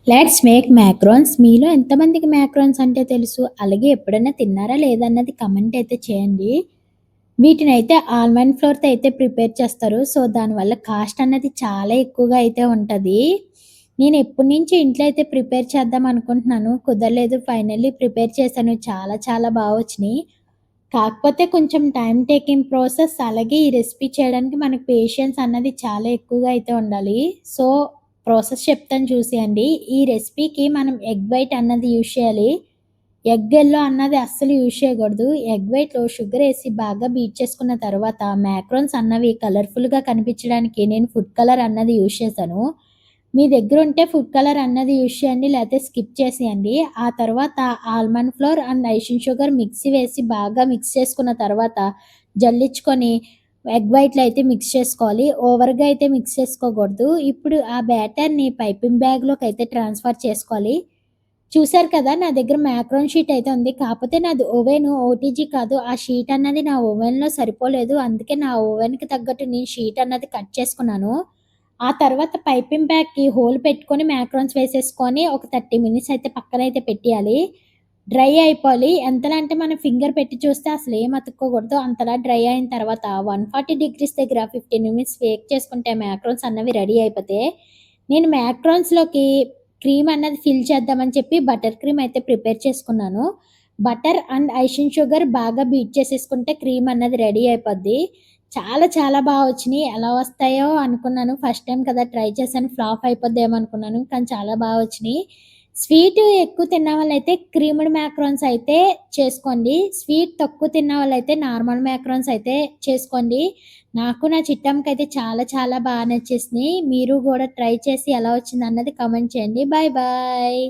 Let's make macarons. మీలో ఎంతమందికి macarons అంటే తెలుసు? అలాగే ఎప్పుడైనా తిన్నారా లేదన్నది కమెంట్ అయితే చేయండి. వీటినైతే ఆల్మండ్ ఫ్లోర్‌తో అయితే ప్రిపేర్ చేస్తారు. సో, దానివల్ల కాస్ట్ అన్నది చాలా ఎక్కువగా అయితే ఉంటది. నేను ఎప్పటినుంచో ఇంట్లో అయితే ప్రిపేర్ చేద్దాం అనుకుంటున్నాను. కుదరలేదు. ఫైనల్లీ ప్రిపేర్ చేశాను. చాలా చాలా వచ్చినియి. కాకపోతే కొంచెం టైమ్ టేకింగ్ ప్రాసెస్. అలాగే ఈ రెసిపీ చేయడానికి మనకు పేషెన్స్ అన్నది చాలా ఎక్కువగా అయితే ఉండాలి. సో, ప్రాసెస్ చెప్తాను చూసేయండి. ఈ రెసిపీకి మనం ఎగ్ వైట్ అన్నది యూజ్ చేయాలి. ఎగ్ యెల్లో అన్నది అస్సలు యూజ్ చేయకూడదు. ఎగ్ వైట్‌లో షుగరేసి బాగా బీట్ చేసుకున్న తర్వాత మాక్రోన్స్ అన్నవి కలర్‌ఫుల్‌గా కనిపించడానికి నేను ఫుడ్ కలర్ అన్నది యూజ్ చేశాను. మీ దగ్గరుంటే ఫుడ్ కలర్ అన్నది యూజ్ చేయండి. లేతే స్కిప్ చేసేయండి. ఆ తర్వాత almond floor and icing sugar mixie వేసి బాగా మిక్స్ చేసుకున్న తర్వాత జల్లించుకొని ఎగ్ వైట్‌లో అయితే మిక్స్ చేసుకోవాలి. ఓవర్‌గా అయితే మిక్స్ చేసుకోకూడదు. ఇప్పుడు ఆ బ్యాటర్‌ని పైపింగ్ బ్యాగ్‌లోకైతే ట్రాన్స్‌ఫర్ చేసుకోవాలి. చూసారు కదా! నా దగ్గర మాక్రోన్ షీట్ అయితే ఉంది. కాపోతే నాది ఓవెను ఓటీజీ కాదు. ఆ షీట్ అన్నది నా ఓవెన్‌లో సరిపోలేదు. అందుకే నా ఓవెన్‌కి తగ్గట్టు నేను షీట్ అన్నది కట్ చేసుకున్నాను. ఆ తర్వాత పైపింగ్ బ్యాగ్‌కి హోల్ పెట్టుకొని మాక్రోన్స్ వేసేసుకొని ఒక 30 మినిట్స్ అయితే పక్కనైతే పెట్టేయాలి. డ్రై అయిపోవాలి. ఎంతలా అంటే మనం ఫింగర్ పెట్టి చూస్తే అసలేం అతుక్కోకూడదు. అంతలా డ్రై అయిన తర్వాత 140 డిగ్రీస్ దగ్గర 15 మినిట్స్ బేక్ చేసుకుంటే మాక్రోన్స్ అన్నవి రెడీ అయిపోతాయి. నేను మాక్రోన్స్‌లోకి క్రీమ్ అన్నది ఫిల్ చేద్దామని చెప్పి బటర్ క్రీమ్ అయితే ప్రిపేర్ చేసుకున్నాను. బటర్ అండ్ ఐషింగ్ షుగర్ బాగా బీట్ చేసేసుకుంటే క్రీమ్ అన్నది రెడీ అయిపోద్ది. చాలా చాలా వచ్చినియి. ఎలా వస్తాయో అనుకున్నాను. ఫస్ట్ టైమ్ కదా! ట్రై చేశాను. ఫ్లాప్ అయిపోద్దేమో అనుకున్నాను. కానీ చాలా వచ్చినియి. స్వీట్ ఎక్కువ తిన్నవాళ్ళైతే క్రీమ్డ్ మాక్రోన్స్ అయితే చేసుకోండి. స్వీట్ తక్కువ తిన్నవాళ్ళైతే నార్మల్ మాక్రోన్స్ అయితే చేసుకోండి. నాకు నా చిట్టమ్మకైతే చాలా చాలా నచ్చేసినియి. మీరు గూడా ట్రై చేసి ఎలా వచ్చిందన్నది కామెంట్ చేయండి. Bye bye.